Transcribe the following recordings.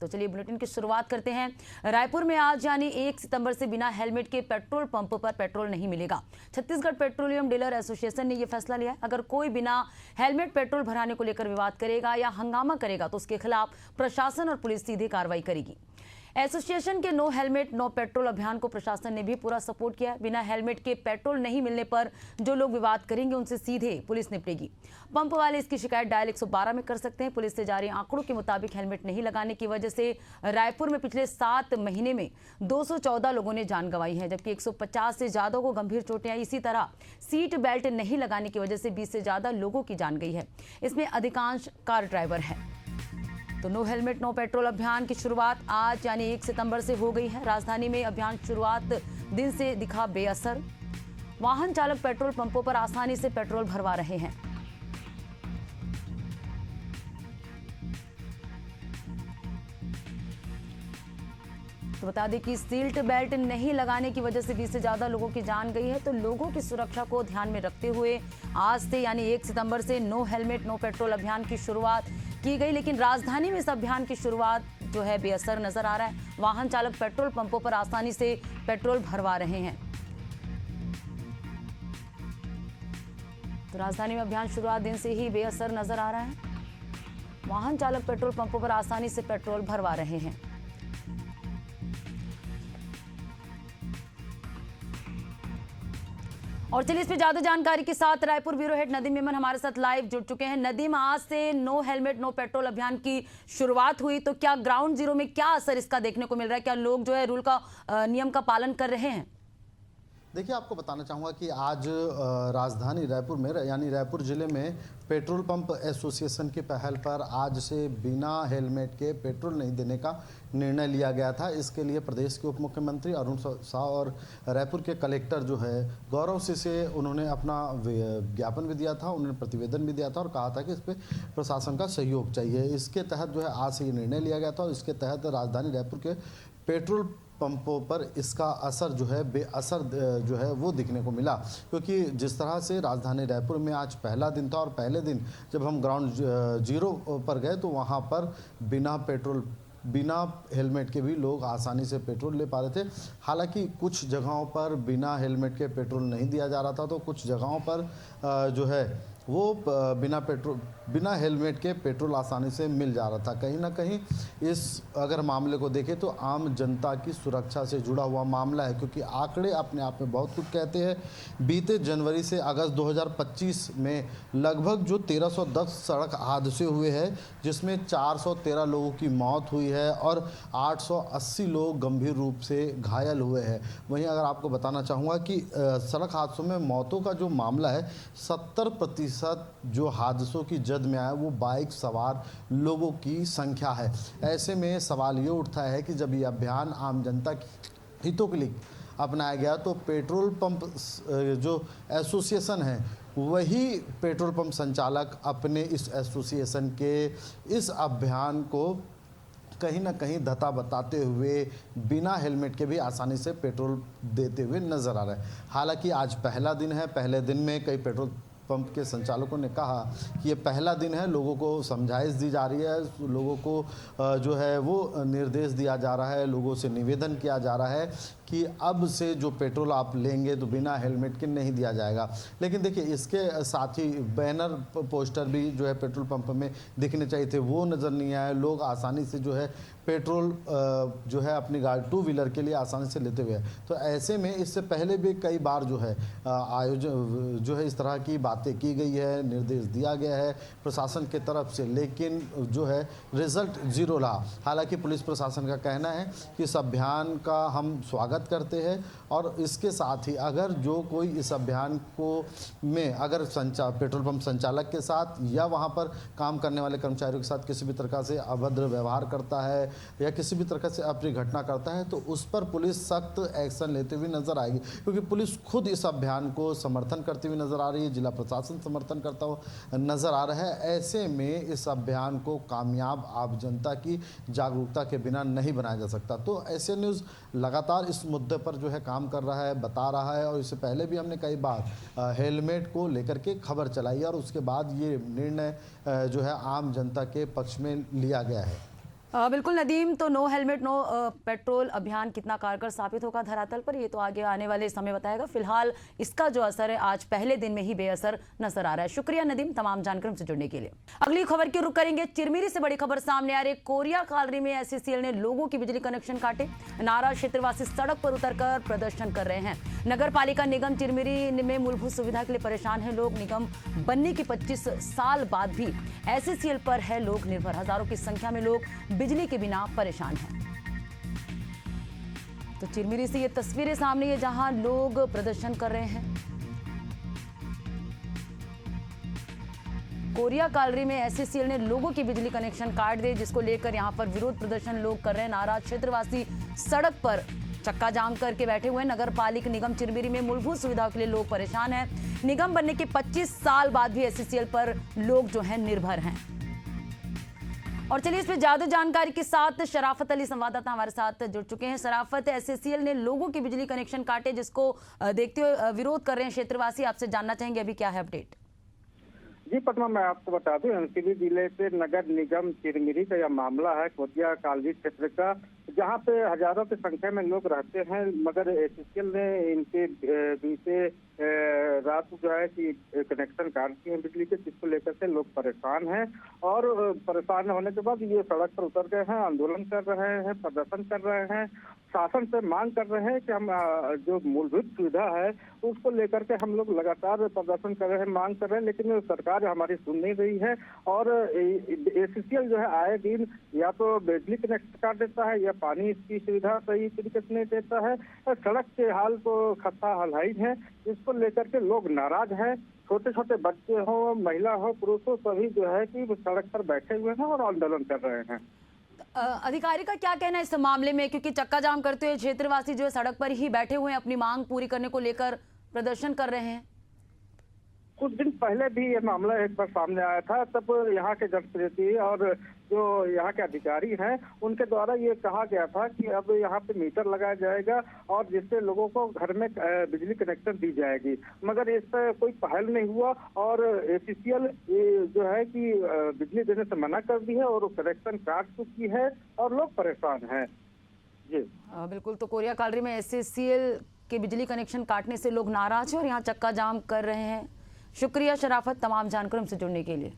तो चलिए बुलेटिन की शुरुआत करते हैं। रायपुर में आज यानी 1 सितंबर से बिना हेलमेट के पेट्रोल पंप पर पेट्रोल नहीं मिलेगा। छत्तीसगढ़ पेट्रोलियम डीलर एसोसिएशन ने यह फैसला लिया है। अगर कोई बिना हेलमेट पेट्रोल भराने को लेकर विवाद करेगा या हंगामा करेगा तो उसके खिलाफ प्रशासन और पुलिस सीधे कार्रवाई करेगी। एसोसिएशन के नो हेलमेट नो पेट्रोल अभियान को प्रशासन ने भी पूरा सपोर्ट किया है। बिना हेलमेट के पेट्रोल नहीं मिलने पर जो लोग विवाद करेंगे उनसे सीधे पुलिस निपटेगी। पंप वाले इसकी शिकायत डायल 112 में कर सकते हैं। पुलिस से जारी आंकड़ों के मुताबिक हेलमेट नहीं लगाने की वजह से रायपुर में पिछले 7 महीने में 214 लोगों ने जान गंवाई है, जबकि 150 से ज्यादा को गंभीर चोटें आई। इसी तरह सीट बेल्ट नहीं लगाने की वजह से 20 से ज्यादा लोगों की जान गई है। इसमें अधिकांश कार ड्राइवर हैं। तो नो हेलमेट नो पेट्रोल अभियान की शुरुआत आज यानी 1 सितंबर से हो गई है। राजधानी में अभियान शुरुआत दिन से दिखा बेअसर। वाहन चालक पेट्रोल पंपों पर आसानी से पेट्रोल भरवा रहे हैं। तो बता दें कि सीट बेल्ट नहीं लगाने की वजह से 20 से ज्यादा लोगों की जान गई है। तो लोगों की सुरक्षा को ध्यान में रखते हुए आज से यानी 1 सितंबर से नो हेलमेट नो पेट्रोल अभियान की शुरुआत की गई, लेकिन राजधानी में इस अभियान की शुरुआत जो है बेअसर नजर आ रहा है। वाहन चालक पेट्रोल पंपों पर आसानी से पेट्रोल भरवा रहे हैं। तो राजधानी में अभियान शुरुआत दिन से ही बेअसर नजर आ रहा है। वाहन चालक पेट्रोल पंपों पर आसानी से पेट्रोल भरवा रहे हैं। और चलिए इस पे ज्यादा जानकारी के साथ रायपुर ब्यूरो हेड नदीम मेमन हमारे साथ लाइव जुड़ चुके हैं। नदीम, आज से नो हेलमेट नो पेट्रोल अभियान की शुरुआत हुई, तो क्या ग्राउंड जीरो में क्या असर इसका देखने को मिल रहा है? क्या लोग जो है रूल का नियम का पालन कर रहे हैं? देखिए, आपको बताना चाहूँगा कि आज राजधानी रायपुर में यानी रायपुर ज़िले में पेट्रोल पंप एसोसिएशन की पहल पर आज से बिना हेलमेट के पेट्रोल नहीं देने का निर्णय लिया गया था। इसके लिए प्रदेश के उप मुख्यमंत्री अरुण साह और रायपुर के कलेक्टर जो है गौरव से उन्होंने अपना ज्ञापन भी दिया था, उन्होंने प्रतिवेदन भी दिया था और कहा था कि इस पर प्रशासन का सहयोग चाहिए। इसके तहत जो है आज से ये निर्णय लिया गया था और इसके तहत राजधानी रायपुर के पेट्रोल पंपों पर इसका असर जो है बेअसर जो है वो दिखने को मिला, क्योंकि जिस तरह से राजधानी रायपुर में आज पहला दिन था और पहले दिन जब हम ग्राउंड जीरो पर गए तो वहाँ पर बिना हेलमेट के भी लोग आसानी से पेट्रोल ले पा रहे थे। हालांकि कुछ जगहों पर बिना हेलमेट के पेट्रोल नहीं दिया जा रहा था, तो कुछ जगहों पर जो है वो बिना हेलमेट के पेट्रोल आसानी से मिल जा रहा था। कहीं ना कहीं इस अगर मामले को देखें तो आम जनता की सुरक्षा से जुड़ा हुआ मामला है, क्योंकि आंकड़े अपने आप में बहुत कुछ कहते हैं। बीते जनवरी से अगस्त 2025 में लगभग जो 1310 सड़क हादसे हुए हैं, जिसमें 413 लोगों की मौत हुई है और 880 लोग गंभीर रूप से घायल हुए हैं। वहीं अगर आपको बताना चाहूँगा कि सड़क हादसों में मौतों का जो मामला है 70% जो हादसों की जद में आया वो बाइक सवार लोगों की संख्या है। ऐसे में सवाल ये उठता है कि जब ये अभियान आम जनता के हितों के लिए अपनाया गया तो पेट्रोल पंप जो एसोसिएशन है वही पेट्रोल पंप संचालक अपने इस एसोसिएशन के इस अभियान को कहीं ना कहीं धता बताते हुए बिना हेलमेट के भी आसानी से पेट्रोल देते हुए नजर आ रहे हैं। हालांकि आज पहला दिन है, पहले दिन में कई पेट्रोल पंप के संचालकों ने कहा कि ये पहला दिन है, लोगों को समझाइश दी जा रही है, लोगों को जो है वो निर्देश दिया जा रहा है, लोगों से निवेदन किया जा रहा है कि अब से जो पेट्रोल आप लेंगे तो बिना हेलमेट के नहीं दिया जाएगा। लेकिन देखिए, इसके साथ ही बैनर पोस्टर भी जो है पेट्रोल पंप में दिखने चाहिए थे, वो नज़र नहीं आए। लोग आसानी से जो है पेट्रोल जो है अपनी गाड़ी 2 व्हीलर के लिए आसानी से लेते हुए। तो ऐसे में इससे पहले भी कई बार जो है आयोजन जो है इस तरह की बातें की गई है, निर्देश दिया गया है प्रशासन की तरफ से, लेकिन जो है रिजल्ट ज़ीरो रहा। हालांकि पुलिस प्रशासन का कहना है कि इस अभियान का हम स्वागत करते हैं और इसके साथ ही अगर जो कोई इस अभियान को में अगर पेट्रोल पंप संचालक के साथ या वहां पर काम करने वाले कर्मचारियों के साथ किसी भी तरह से अभद्र व्यवहार करता है या किसी भी तरह से अप्रिय घटना करता है तो उस पर पुलिस सख्त एक्शन लेते हुए नजर आएगी, क्योंकि पुलिस खुद इस अभियान को समर्थन करती हुई नजर आ रही है, जिला प्रशासन समर्थन करता हुआ नजर आ रहा है। ऐसे में इस अभियान को कामयाब आम जनता की जागरूकता के बिना नहीं बनाया जा सकता। तो ऐसे न्यूज़ लगातार इस मुद्दे पर जो है काम कर रहा है, बता रहा है और इससे पहले भी हमने कई बार हेलमेट को लेकर के खबर चलाई और उसके बाद ये निर्णय जो है आम जनता के पक्ष में लिया गया है। बिल्कुल नदीम, तो नो हेलमेट नो पेट्रोल अभियान कितना कारगर साबित होगा धरातल पर, ये तो आगे आने वाले समय बताएगा। फिलहाल इसका जो असर है आज पहले दिन में ही बेअसर नजर आ रहा है। शुक्रिया नदीम तमाम जानकारी से जुड़ने के लिए। अगली खबर की रुख करेंगे। चिरमिरी से बड़ी खबर सामने आ रही। कोरिया कॉलोनी में एससीसीएल ने लोगों की बिजली कनेक्शन काटे। नाराज क्षेत्रवासी सड़क पर उतरकर प्रदर्शन कर रहे हैं। नगर पालिका निगम चिरमिरी में मूलभूत सुविधा के लिए परेशान है लोग। निगम बनने के 25 साल बाद भी एससीसीएल पर है लोग निर्भर। हजारों की संख्या में लोग बिजली के बिना परेशान हैं। तो चिरमिरी से ये तस्वीरें सामने है जहां लोग प्रदर्शन कर रहे हैं। कोरिया कॉलोनी में एससीसीएल ने लोगों की बिजली कनेक्शन काट दिए, जिसको लेकर यहां पर विरोध प्रदर्शन लोग कर रहे हैं। नाराज क्षेत्रवासी सड़क पर चक्का जाम करके बैठे हुए हैं। नगर पालिका निगम चिरमिरी में मूलभूत सुविधाओं के लिए लोग परेशान हैं। निगम बनने के 25 साल बाद भी एससीसीएल पर लोग जो हैं निर्भर हैं। और चलिए इस पे ज्यादा जानकारी के साथ शराफत अली संवाददाता हमारे साथ जुड़ चुके हैं। शराफत, एससीसीएल ने लोगों के बिजली कनेक्शन काटे, जिसको देखते हुए विरोध कर रहे हैं क्षेत्रवासी। आपसे जानना चाहेंगे अभी क्या है अपडेट? जी पटना, मैं आपको बता दूं, एनसीबी जिले से नगर निगम चिरमिरी का यह मामला है। कोरिया कॉलोनी क्षेत्र का, जहां पे हजारों की संख्या में लोग रहते हैं, मगर एससीसीएल ने इनके बीते रात जो है कि कनेक्शन काट दिए हैं बिजली के, जिसको लेकर के लोग परेशान हैं। और परेशान होने के बाद ये सड़क पर उतर गए हैं, आंदोलन कर रहे हैं, प्रदर्शन कर रहे हैं, शासन से मांग कर रहे हैं कि हम जो मूलभूत सुविधा है उसको लेकर के हम लोग लगातार प्रदर्शन कर रहे हैं, मांग कर रहे हैं, लेकिन सरकार हमारी सुन नहीं रही है। और एससीसीएल जो है आए दिन या तो बिजली कनेक्शन काट देता है या पानी की सुविधा सही तरीके से नहीं देता है। सड़क के हाल तो खस्ता हालही है, जिसको लेकर के लोग नाराज हैं। छोटे छोटे बच्चे हो, महिला हो, पुरुष हो, सभी जो है कि सड़क पर बैठे हुए हैं और आंदोलन कर रहे हैं। अधिकारी का क्या कहना है इस मामले में, क्योंकि चक्का जाम करते हुए क्षेत्रवासी जो है सड़क पर ही बैठे हुए हैं, अपनी मांग पूरी करने को लेकर प्रदर्शन कर रहे हैं? कुछ दिन पहले भी ये मामला एक बार सामने आया था, तब यहाँ के जनप्रतिनिधि और जो यहाँ के अधिकारी हैं उनके द्वारा ये कहा गया था कि अब यहाँ पे मीटर लगाया जाएगा और जिससे लोगों को घर में बिजली कनेक्शन दी जाएगी, मगर इस पर कोई पहल नहीं हुआ। और एससीसीएल जो है कि बिजली देने से मना कर दी है और कनेक्शन काट चुकी है और लोग परेशान हैं। जी बिल्कुल, तो कोरिया कॉलोनी में एससीसीएल के बिजली कनेक्शन काटने से लोग नाराज हैं और यहाँ चक्का जाम कर रहे हैं। शुक्रिया शराफत तमाम जानकारी से जुड़ने के लिए।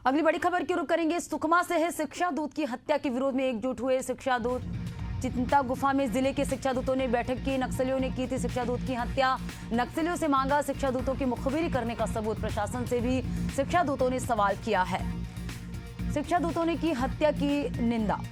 अगली बड़ी खबर की रुख करेंगे। सुकमा से है। शिक्षा दूत की हत्या के विरोध में एकजुट हुए शिक्षा दूत। चिंता गुफा में जिले के शिक्षा दूतों ने बैठक की। नक्सलियों ने की थी शिक्षा दूत की हत्या। नक्सलियों से मांगा शिक्षा दूतों की मुखबिरी करने का सबूत। प्रशासन से भी शिक्षा दूतों ने सवाल किया है। शिक्षा दूतों ने की हत्या की निंदा।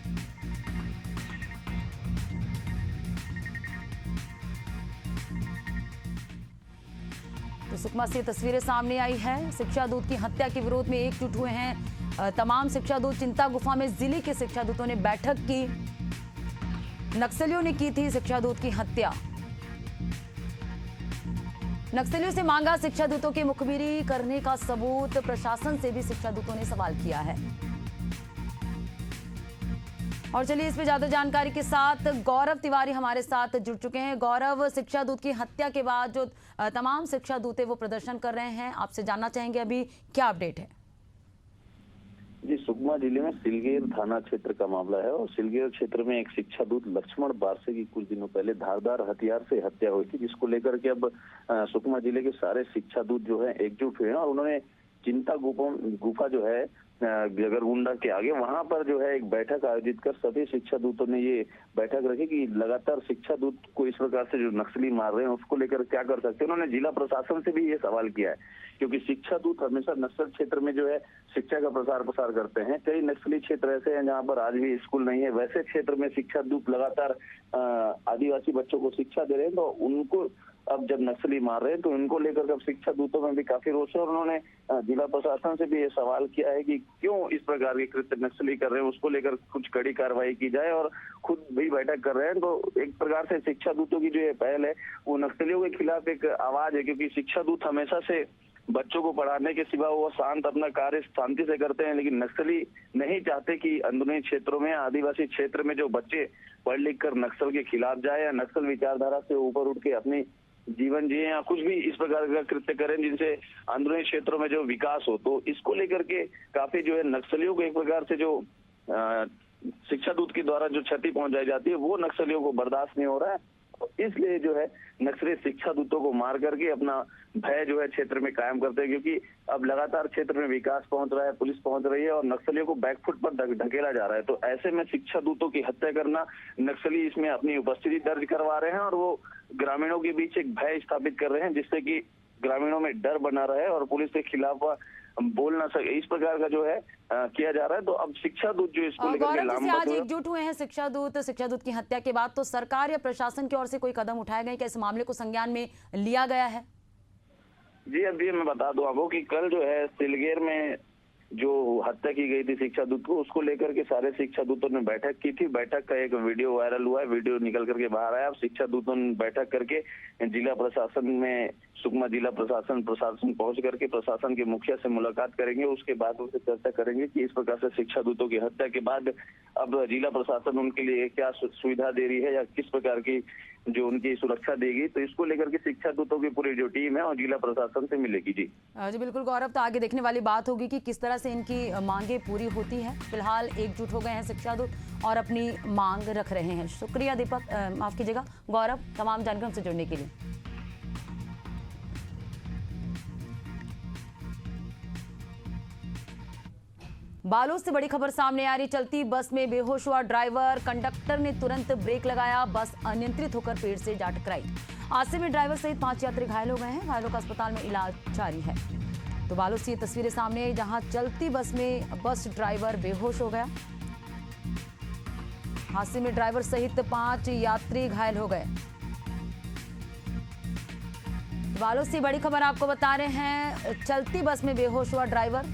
तो सुकमा से तस्वीरें सामने आई है। शिक्षा दूत की हत्या के विरोध में एकजुट हुए हैं तमाम शिक्षा दूत। चिंता गुफा में जिले के शिक्षा दूतों ने बैठक की। नक्सलियों ने की थी शिक्षा दूत की हत्या। नक्सलियों से मांगा शिक्षा दूतों की मुखबिरी करने का सबूत। प्रशासन से भी शिक्षा दूतों ने सवाल किया है। और चलिए इस पे ज्यादा जानकारी के साथ गौरव तिवारी हमारे साथ जुड़ चुके हैं। गौरव, शिक्षा दूत की हत्या के बाद जो तमाम शिक्षा दूत है वो प्रदर्शन कर रहे हैं, आपसे जानना चाहेंगे अभी क्या अपडेट है? जी, सुकमा जिले में सिलगेर थाना क्षेत्र का मामला है और सिलगेर क्षेत्र में एक शिक्षा दूत लक्ष्मण बारसे की कुछ दिनों पहले धारदार हथियार से हत्या हुई थी, जिसको लेकर के अब सुकमा जिले के सारे शिक्षा दूत जो है एकजुट हुए हैं और उन्होंने चिंता गुफा जो है गगरगुंडा के आगे, वहां पर जो है एक बैठक आयोजित कर सभी शिक्षा दूतों ने ये बैठक रखी कि लगातार शिक्षा दूत को इस प्रकार से जो नक्सली मार रहे हैं उसको लेकर क्या कर सकते हैं। उन्होंने जिला प्रशासन से भी ये सवाल किया है, क्योंकि शिक्षा दूत हमेशा नक्सल क्षेत्र में जो है शिक्षा का प्रसार करते हैं। कई नक्सली क्षेत्र ऐसे हैं जहाँ पर आज भी स्कूल नहीं है, वैसे क्षेत्र में शिक्षा दूत लगातार आदिवासी बच्चों को शिक्षा दे रहे हैं। तो उनको अब जब नक्सली मार रहे हैं तो उनको लेकर अब शिक्षा दूतों में भी काफी रोष है और उन्होंने जिला प्रशासन से भी ये सवाल किया है कि क्यों इस प्रकार के कृत्य नक्सली कर रहे हैं, उसको लेकर कुछ कड़ी कार्रवाई की जाए। और खुद भी बैठक कर रहे हैं। तो एक प्रकार से शिक्षा दूतों की जो ये पहल है वो नक्सलियों के खिलाफ एक आवाज है, क्योंकि शिक्षा दूत हमेशा से बच्चों को पढ़ाने के सिवा वो शांत अपना कार्य शांति से करते हैं, लेकिन नक्सली नहीं चाहते कि अंदरूनी क्षेत्रों में, आदिवासी क्षेत्र में जो बच्चे पढ़ लिख कर नक्सल के खिलाफ जाए या नक्सल विचारधारा से ऊपर उठ के अपनी जीवन जिए या कुछ भी इस प्रकार का कृत्य करें जिनसे अंदरूनी क्षेत्रों में जो विकास हो। तो इसको लेकर के काफी जो है नक्सलियों को एक प्रकार से जो शिक्षा दूत के द्वारा जो क्षति पहुंचाई जाती है वो नक्सलियों को बर्दाश्त नहीं हो रहा है। तो इसलिए जो है नक्सली शिक्षा दूतों को मार करके अपना भय जो है क्षेत्र में कायम करते हैं, क्योंकि अब लगातार क्षेत्र में विकास पहुंच रहा है, पुलिस पहुंच रही है और नक्सलियों को बैकफुट पर ढकेला जा रहा है। तो ऐसे में शिक्षा दूतों की हत्या करना, नक्सली इसमें अपनी उपस्थिति दर्ज करवा रहे हैं और वो ग्रामीणों के बीच एक भय स्थापित कर रहे हैं जिससे कि ग्रामीणों में डर बना रहे और पुलिस के खिलाफ बोल ना सके, इस प्रकार का जो है किया जा रहा है। तो अब शिक्षा दूत जो इसको लेकर गौरव, जैसे आज लामबंद एकजुट हुए हैं शिक्षा दूत की हत्या के बाद, तो सरकार या प्रशासन की ओर से कोई कदम उठाए गए क्या? इस मामले को संज्ञान में लिया गया है? जी अभी मैं बता दूं आपको कि कल जो है सिलगेर में जो हत्या की गई थी शिक्षा दूत को, उसको लेकर के सारे शिक्षा दूतों ने बैठक की थी। बैठक का एक वीडियो वायरल हुआ है, वीडियो निकल करके बाहर आया। अब शिक्षा दूतों ने बैठक करके जिला प्रशासन में, सुकमा जिला प्रशासन पहुंच करके प्रशासन के मुखिया से मुलाकात करेंगे। उसके बाद उनसे चर्चा करेंगे कि इस प्रकार से शिक्षा दूतों की हत्या के बाद अब जिला प्रशासन उनके लिए क्या सुविधा दे रही है या किस प्रकार की जो उनकी सुरक्षा देगी। तो इसको लेकर के शिक्षा दूतों की पूरी जो टीम है और जिला प्रशासन से मिलेगी। जी जी बिल्कुल गौरव, तो आगे देखने वाली बात होगी कि किस तरह से इनकी मांगे पूरी होती है। फिलहाल एकजुट हो गए हैं शिक्षा दूत और अपनी मांग रख रहे हैं। शुक्रिया दीपक, माफ कीजिएगा गौरव, तमाम जानकारी से जुड़ने के लिए। बालोद से बड़ी खबर सामने आ रही। चलती बस में बेहोश हुआ ड्राइवर, कंडक्टर ने तुरंत ब्रेक लगाया, बस अनियंत्रित होकर पेड़ से जा टकराई। हादसे में ड्राइवर सहित 5 यात्री घायल हो गए हैं। घायलों का अस्पताल में इलाज जारी है। तो बालोद से ये तस्वीरें सामने आई जहां चलती बस में बस ड्राइवर बेहोश हो गया। हादसे में ड्राइवर सहित 5 यात्री घायल हो गए। बालोद से बड़ी खबर आपको बता रहे हैं, चलती बस में बेहोश हुआ ड्राइवर।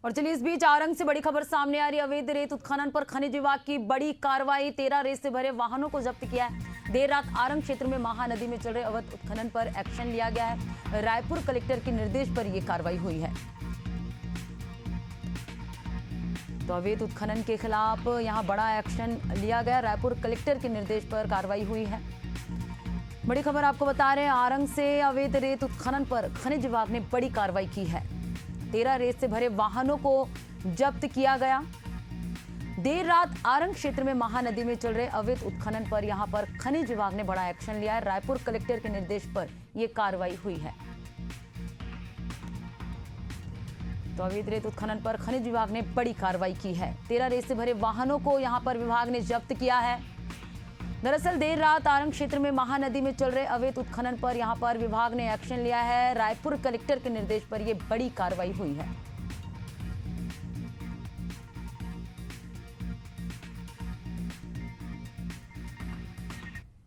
और चलिए इस बीच आरंग से बड़ी खबर सामने आ रही है। अवैध रेत उत्खनन पर खनिज विभाग की बड़ी कार्रवाई, 13 रेत से भरे वाहनों को जब्त किया है। देर रात आरंग क्षेत्र में महानदी में चल रहे अवैध उत्खनन पर एक्शन लिया गया है। रायपुर कलेक्टर के निर्देश पर यह कार्रवाई हुई है। तो अवैध उत्खनन के खिलाफ यहां बड़ा एक्शन लिया गया। रायपुर कलेक्टर के निर्देश पर कार्रवाई हुई है। बड़ी खबर आपको बता रहे हैं, आरंग से अवैध रेत उत्खनन पर खनिज विभाग ने बड़ी कार्रवाई की है। 13 रेत से भरे वाहनों को जब्त किया गया। देर रात आरंग क्षेत्र में महानदी में चल रहे अवैध उत्खनन पर यहां पर खनिज विभाग ने बड़ा एक्शन लिया है। रायपुर कलेक्टर के निर्देश पर यह कार्रवाई हुई है। तो अवैध रेत उत्खनन पर खनिज विभाग ने बड़ी कार्रवाई की है। 13 रेत से भरे वाहनों को यहां पर विभाग ने जब्त किया है। दरअसल देर रात आरंग क्षेत्र में महानदी में चल रहे अवैध उत्खनन पर यहां पर विभाग ने एक्शन लिया है। रायपुर कलेक्टर के निर्देश पर यह बड़ी कार्रवाई हुई है।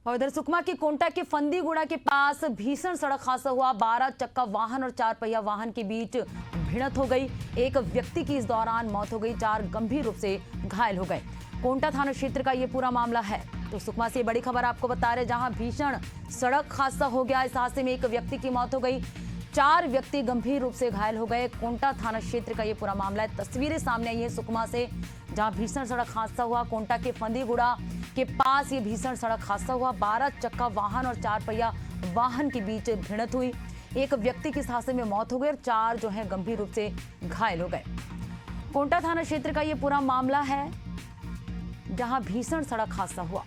और इधर सुकमा के कोंटा के फंदीगुड़ा के पास भीषण सड़क हादसा हुआ। 12 चक्का वाहन और 4 पहिया वाहन के बीच भिड़ंत हो गई। एक व्यक्ति की इस दौरान मौत हो गई, 4 गंभीर रूप से घायल हो गए। कोंटा थाना क्षेत्र का ये पूरा मामला है। तो सुकमा से बड़ी खबर आपको बता रहे, जहां भीषण सड़क हादसा हो गया। इस हादसे में एक व्यक्ति की मौत हो गई, 4 व्यक्ति गंभीर रूप से घायल हो गए। कोंटा थाना क्षेत्र का ये पूरा मामला है। तस्वीरें सामने आई है सुकमा से, जहां भीषण सड़क हादसा हुआ। कोंटा के फंदीगुड़ा के पास ये भीषण सड़क हादसा हुआ। 12 चक्का वाहन और 4 पहिया वाहन के बीच भिड़ंत हुई। एक व्यक्ति की इस हादसे में मौत हो गई और 4 जो है गंभीर रूप से घायल हो गए। कोंटा थाना क्षेत्र का ये पूरा मामला है, जहां भीषण सड़क हादसा हुआ।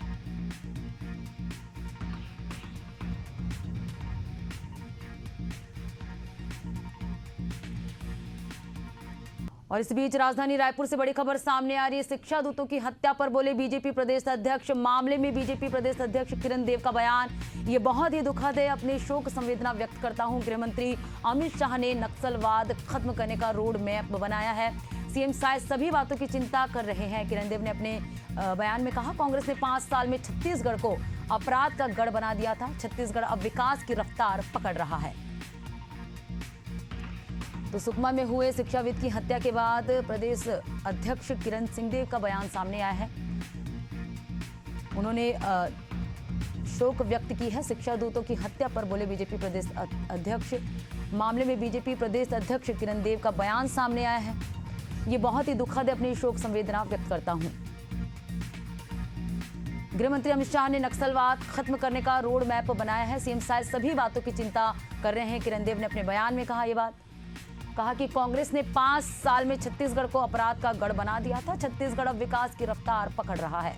और इस बीच राजधानी रायपुर से बड़ी खबर सामने आ रही है। शिक्षा दूतों की हत्या पर बोले बीजेपी प्रदेश अध्यक्ष। मामले में बीजेपी प्रदेश अध्यक्ष किरण देव का बयान, ये बहुत ही दुखद है। अपनी शोक संवेदना व्यक्त करता हूं। गृह मंत्री अमित शाह ने नक्सलवाद खत्म करने का रोड मैप बनाया है। सीएम शायद सभी बातों की चिंता कर रहे हैं। किरण देव ने अपने बयान में कहा, कांग्रेस ने 5 साल में छत्तीसगढ़ को अपराध का गढ़ बना दिया था। छत्तीसगढ़ अब विकास की रफ्तार पकड़ रहा है। तो सुकमा में हुए शिक्षाविद की हत्या के बाद प्रदेश अध्यक्ष किरण सिंहदेव का बयान सामने आया है। उन्होंने शोक व्यक्त की है शिक्षा दूतों की हत्या पर, बोले बीजेपी प्रदेश अध्यक्ष। मामले में बीजेपी प्रदेश अध्यक्ष किरण देव का बयान सामने आया है। ये बहुत ही दुखद है, अपनी शोक संवेदना व्यक्त करता हूं। गृह मंत्री अमित शाह ने नक्सलवाद खत्म करने का रोड मैप बनाया है। सीएम शायद सभी बातों की चिंता कर रहे हैं। किरण देव ने अपने बयान में कहा ये बात, कहा कि कांग्रेस ने 5 साल में छत्तीसगढ़ को अपराध का गढ़ बना दिया था। छत्तीसगढ़ अब विकास की रफ्तार पकड़ रहा है।